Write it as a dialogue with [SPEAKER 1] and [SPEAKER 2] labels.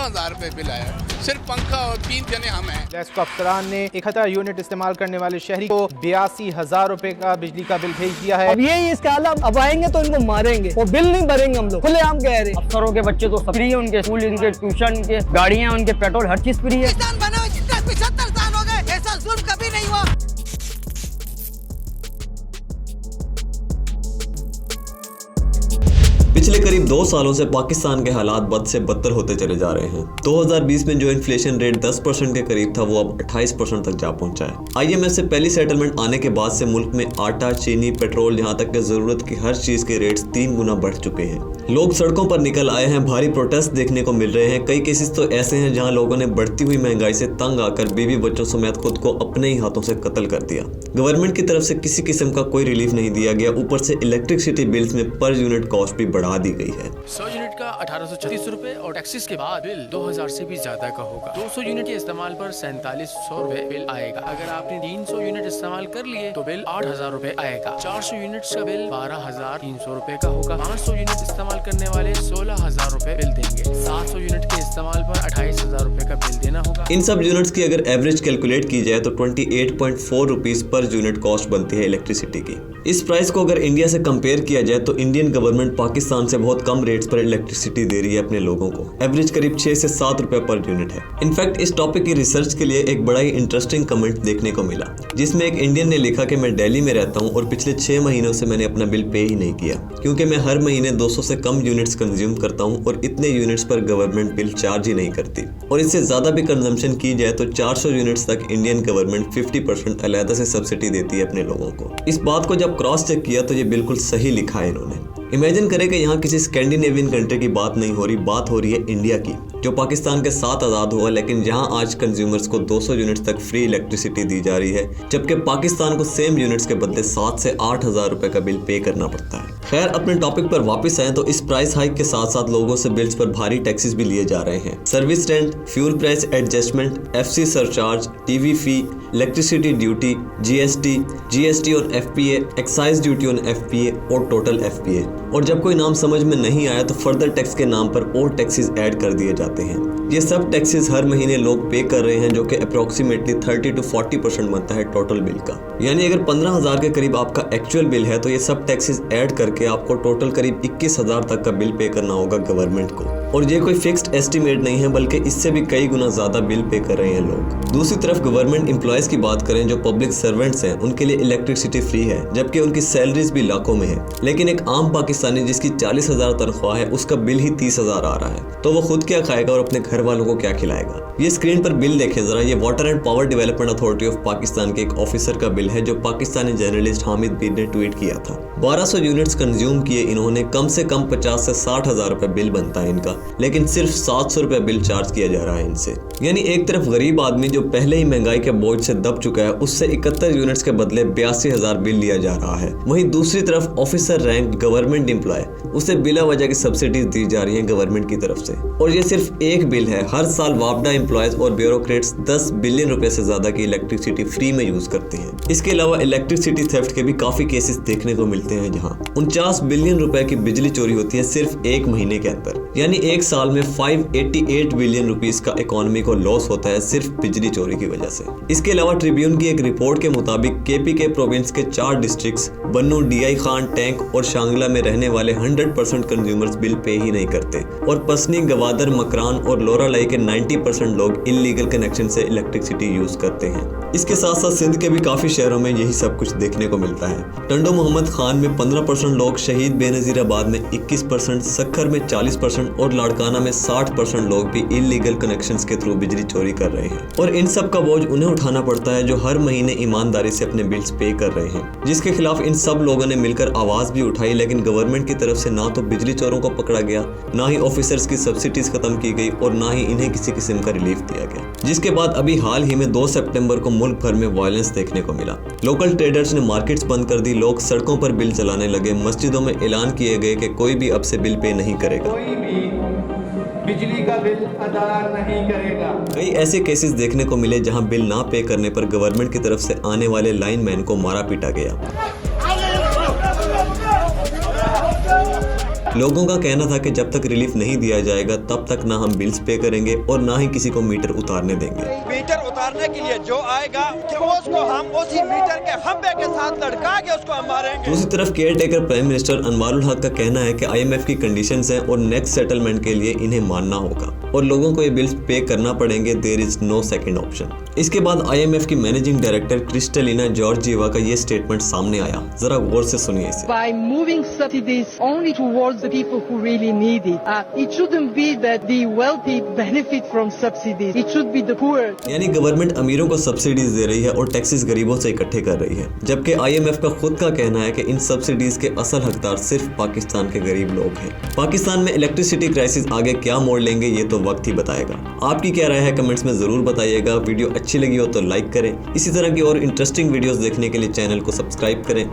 [SPEAKER 1] 16,000 रुपए बिल आया। सिर्फ पंखा और 3 जने हम हैं।
[SPEAKER 2] लेस्को अफसरान ने 71 यूनिट इस्तेमाल करने वाले शहरी को 82,000 रुपए का बिजली का बिल भेज दिया है।
[SPEAKER 3] अब यही इसका हाल, अब आएंगे तो इनको मारेंगे, वो बिल नहीं भरेंगे हम लोग, खुलेआम कह रहे हैं। अफसरों के बच्चे तो फ्री है, उनके स्कूल, इनके ट्यूशन, इनके गाड़ियाँ, उनके पेट्रोल, हर चीज फ्री है।
[SPEAKER 4] 75 साल हो गए, ऐसा जुल्म कभी नहीं हुआ।
[SPEAKER 5] पिछले करीब 2 सालों से पाकिस्तान के हालात बद से बदतर होते चले जा रहे हैं। 2020 में जो इन्फ्लेशन रेट 10% के करीब था वो अब 28% तक जा पहुंचा है। IMF से पहली सेटलमेंट आने के बाद से मुल्क में आटा, चीनी, पेट्रोल, यहाँ तक कि जरूरत की हर चीज के रेट्स 3 गुना बढ़ चुके हैं। लोग सड़कों पर निकल आए हैं, भारी प्रोटेस्ट देखने को मिल रहे हैं। कई केसेस तो ऐसे हैं जहाँ लोगों ने बढ़ती हुई महंगाई से तंग आकर बीवी बच्चों समेत खुद को अपने ही हाथों से कत्ल कर दिया। गवर्नमेंट की तरफ से किसी किस्म का कोई रिलीफ नहीं दिया गया, ऊपर से इलेक्ट्रिसिटी बिल्स में पर यूनिट कॉस्ट भी बढ़ा दी गई है।
[SPEAKER 6] 100 यूनिट का 1836 रुपए और टैक्सेस के बाद बिल 2000 से भी ज्यादा का होगा। 200 यूनिट के इस्तेमाल पर 4700 रुपए बिल आएगा। अगर आपने 300 यूनिट इस्तेमाल कर लिए तो बिल 8000 रुपए आएगा। 400 यूनिट का बिल 12,300 रुपए का होगा। 500 यूनिट इस्तेमाल करने वाले 16,000 रुपए बिल देंगे। 700 यूनिट के इस्तेमाल पर 28,000 रुपए का बिल देना होगा।
[SPEAKER 5] इन सब यूनिट्स की अगर एवरेज कैलकुलेट की जाए तो 28.4 रुपीज पर यूनिट कॉस्ट बनती है इलेक्ट्रिसिटी की। इस प्राइस को अगर इंडिया से कंपेयर किया जाए तो इंडियन गवर्नमेंट पाकिस्तान से बहुत कम रेट्स पर इलेक्ट्रिसिटी दे रही है अपने लोगों को। एवरेज करीब 6 से 7 रुपए पर यूनिट है। इनफैक्ट इस टॉपिक की रिसर्च के लिए एक बड़ा ही इंटरेस्टिंग कमेंट देखने को मिला, जिसमें एक इंडियन ने लिखा कि मैं दिल्ली में रहता हूं और पिछले 6 महीनों से मैंने अपना बिल पे ही नहीं किया, क्योंकि मैं हर महीने 200 से कम यूनिट्स कंज्यूम करता हूं और इतने यूनिट्स पर गवर्नमेंट बिल चार्ज ही नहीं करती। और इससे ज्यादा भी कंजम्पशन की जाए तो 400 यूनिट्स तक इंडियन गवर्नमेंट 50% अलहदा से सब्सिडी देती है अपने लोगों को। इस बात को जब क्रॉस चेक किया तो ये बिल्कुल सही लिखा है इन्होंने। इमेजिन करें कि यहाँ किसी स्कैंडिनेवियन कंट्री की बात नहीं हो रही, बात हो रही है इंडिया की, जो पाकिस्तान के साथ आज़ाद हुआ, लेकिन जहाँ आज कंज्यूमर्स को 200 यूनिट्स तक फ्री इलेक्ट्रिसिटी दी जा रही है, जबकि पाकिस्तान को सेम यूनिट्स के बदले 7 से 8,000 रुपए का बिल पे करना पड़ता है। खैर, अपने टॉपिक पर वापस आए तो इस प्राइस हाइक के साथ साथ लोगों से बिल्स पर भारी टैक्सेस भी लिए जा रहे हैं। Service rent, fuel price adjustment, FC surcharge, TV फी, इलेक्ट्रिसिटी ड्यूटी, GST और FPA, excise duty on FPA और टोटल FPA। और जब कोई नाम समझ में नहीं आया तो फर्दर टैक्स के नाम पर और टैक्सेस ऐड कर दिए जाते हैं। ये सब टैक्सेस हर महीने लोग पे कर रहे हैं, जो कि अप्रोक्सीमेटली 30 to 40% बनता है टोटल बिल का। यानी अगर 15,000 के करीब आपका एक्चुअल बिल है तो ये सब टैक्सेस ऐड करके आपको टोटल करीब 21,000 तक का बिल पे करना होगा गवर्नमेंट को। और ये कोई फिक्स्ड एस्टिमेट नहीं है, बल्कि इससे भी कई गुना ज्यादा बिल पे कर रहे हैं लोग। दूसरी तरफ गवर्नमेंट एम्प्लॉयज की बात करें, जो पब्लिक सर्वेंट्स हैं, उनके लिए इलेक्ट्रिसिटी फ्री है, जबकि उनकी सैलरीज भी लाखों में है। लेकिन एक आम पाकिस्तानी जिसकी 40,000 तनख्वाह है, उसका बिल ही 30,000 आ रहा है, तो वो खुद क्या खाएगा और अपने घर वालों को क्या खिलाएगा। ये स्क्रीन पर बिल देखें जरा, ये water and power development authority of Pakistan के एक ऑफिसर का बिल है, जो पाकिस्तानी जर्नलिस्ट हामिद बीर ने ट्वीट किया था। 1200 यूनिट्स कंज्यूम किए इन्होंने, कम से कम 50 से 60,000 रुपए बिल बनता है इनका, लेकिन सिर्फ 700 रुपए बिल चार्ज किया जा रहा है इनसे। यानी एक तरफ गरीब आदमी जो पहले ही महंगाई के बोझ से दब चुका है, उससे 71 यूनिट्स के बदले 82,000 बिल लिया जा रहा है। वहीं दूसरी तरफ ऑफिसर रैंक गवर्नमेंट एम्प्लॉय, उसे बिला वजह की सब्सिडीज दी जा रही है गवर्नमेंट की तरफ से। और ये सिर्फ एक बिल है, हर साल वापडा एम्प्लॉयज और ब्यूरोक्रेट्स 10 बिलियन रुपए से ज्यादा की इलेक्ट्रिसिटी फ्री में यूज करते हैं। इसके अलावा इलेक्ट्रिसिटी थेफ्ट के भी काफी केसेस देखने को मिलते हैं, जहाँ 49 बिलियन रुपए की बिजली चोरी होती है सिर्फ एक महीने के अंदर। यानी एक साल में 588 बिलियन रुपीस का इकोनॉमी को लॉस होता है सिर्फ बिजली चोरी की वजह से। इसके अलावा ट्रिब्यून की एक रिपोर्ट के मुताबिक KPK प्रोविंस के 4 डिस्ट्रिक्ट्स बन्नू, DI खान, टैंक और शांगला में रहने वाले 100% कंज्यूमर्स बिल पे ही नहीं करते, और पसनी, गवादर, मकरान और लोरालाई के 90% लोग इलीगल कनेक्शन से इलेक्ट्रिसिटी यूज करते हैं। इसके साथ साथ सिंध के भी काफी शहरों में यही सब कुछ देखने को मिलता है। टंडो मोहम्मद खान में 15% लोग, शहीद बेनजीराबाद में 21%, सक्खर में 40% और लाड़काना में 60% लोग भी इलीगल कनेक्शंस के थ्रू बिजली चोरी कर रहे हैं। और इन सब का बोझ उन्हें उठाना पड़ता है जो हर महीने ईमानदारी से अपने बिल्स पे कर रहे हैं, जिसके खिलाफ इन सब लोगों ने मिलकर आवाज भी उठाई। लेकिन गवर्नमेंट की तरफ से ना तो बिजली चोरों को पकड़ा गया, ना ही ऑफिसर्स की सब्सिडीज खत्म की गई, और ना ही इन्हें किसी किस्म का रिलीफ दिया गया। जिसके बाद अभी हाल ही में 2 सितंबर को मुल्क भर में वायलेंस देखने को मिला। लोकल ट्रेडर्स ने मार्केट्स बंद कर दी, लोग सड़कों पर बिल चलाने लगे, मस्जिदों में ऐलान किए गए कि कोई भी अब से बिल पे नहीं करेगा,
[SPEAKER 2] कोई भी बिजली का बिल अदा नहीं करेगा।
[SPEAKER 5] कई ऐसे केसेस देखने को मिले जहां बिल ना पे करने पर गवर्नमेंट की तरफ से आने वाले लाइनमैन को मारा पीटा गया। लोगों का कहना था कि जब तक रिलीफ नहीं दिया जाएगा तब तक ना हम बिल्स पे करेंगे और ना ही किसी को मीटर उतारने देंगे।
[SPEAKER 7] मीटर उतारने के लिए जो आएगा कि उसको हम उसी मीटर के खंबे के साथ लटका के उसको हम मारेंगे।
[SPEAKER 5] दूसरी तरफ care taker prime minister Anwarul हक का कहना है कि IMF की कंडीशंस हैं और नेक्स्ट सेटलमेंट के लिए इन्हें मानना होगा और लोगों को ये बिल्स पे करना पड़ेंगे। There is no second option. इसके बाद IMF की मैनेजिंग डायरेक्टर क्रिस्टलिना जॉर्जिएवा का ये स्टेटमेंट सामने आया, जरा गौर से सुनिए इसे।
[SPEAKER 8] By moving subsidies only towards the people who really need it, it shouldn't be that the wealthy benefit from subsidies. It should be the poor.
[SPEAKER 5] यानी गवर्नमेंट अमीरों को सब्सिडीज दे रही है और टैक्सेस गरीबों से इकट्ठे कर रही है, जबकि IMF का खुद का कहना है कि इन सब्सिडीज के असल हकदार सिर्फ पाकिस्तान के गरीब लोग हैं। पाकिस्तान में इलेक्ट्रिसिटी क्राइसिस आगे क्या मोड़ लेंगे ये तो वक्त ही बताएगा। आपकी क्या राय है कमेंट्स में जरूर बताइएगा। वीडियो अच्छी लगी हो तो लाइक करें। इसी तरह की और इंटरेस्टिंग वीडियोस देखने के लिए चैनल को सब्सक्राइब करें।